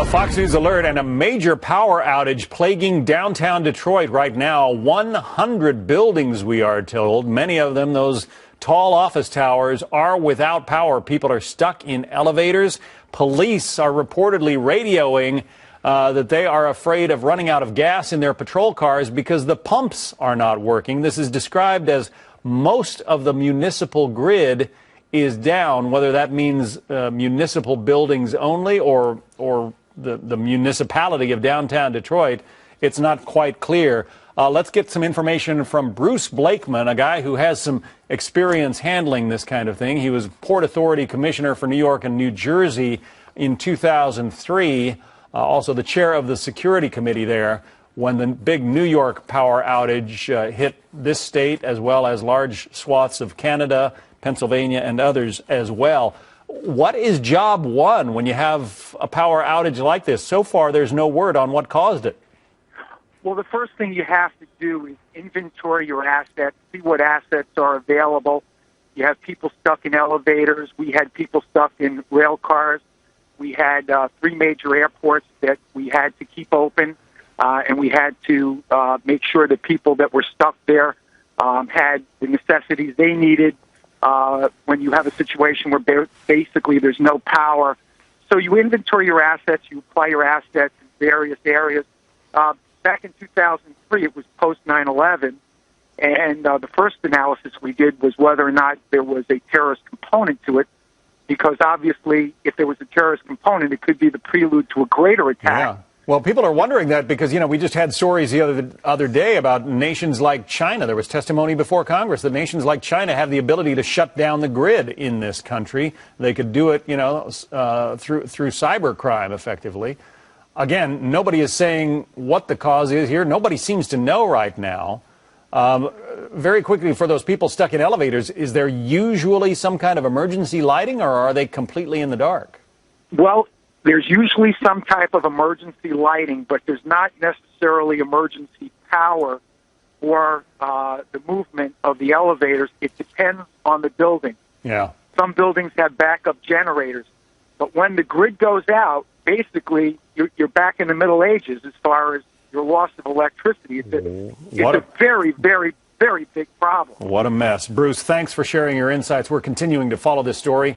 Fox News alert and a major power outage plaguing downtown Detroit right now. 100 buildings, we are told. Many of them, those tall office towers, are without power. People are stuck in elevators. Police are reportedly radioing that they are afraid of running out of gas in their patrol cars because the pumps are not working. This is described as most of the municipal grid is down, whether that means municipal buildings only or the municipality of downtown Detroit. It's not quite clear. Let's get some information from Bruce Blakeman, a guy who has some experience handling this kind of thing. He was Port Authority Commissioner for New York and New Jersey in 2003, also the chair of the Security Committee there when the big New York power outage hit this state as well as large swaths of Canada, Pennsylvania, and others as well. What is job one when you have a power outage like this? So far, there's no word on what caused it. Well, the first thing you have to do is inventory your assets, see what assets are available. You have people stuck in elevators. We had people stuck in rail cars. We had 3 major airports that we had to keep open, and we had to make sure that people that were stuck there had the necessities they needed. When you have a situation where basically there's no power. So you inventory your assets, you apply your assets in various areas. Back in 2003, it was post 9/11, and the first analysis we did was whether or not there was a terrorist component to it, because obviously if there was a terrorist component, it could be the prelude to a greater attack. Yeah. Well, people are wondering that because, we just had stories the other day about nations like China. There was testimony before Congress that nations like China have the ability to shut down the grid in this country. They could do it, through cybercrime, effectively. Again, nobody is saying what the cause is here. Nobody seems to know right now. Very quickly, for those people stuck in elevators, is there usually some kind of emergency lighting, or are they completely in the dark? Well, there's usually some type of emergency lighting, but there's not necessarily emergency power for the movement of the elevators. It depends on the building. Yeah. Some buildings have backup generators, but when the grid goes out, basically you're back in the Middle Ages as far as your loss of electricity. It's a very, very, very big problem. What a mess. Bruce, thanks for sharing your insights. We're continuing to follow this story.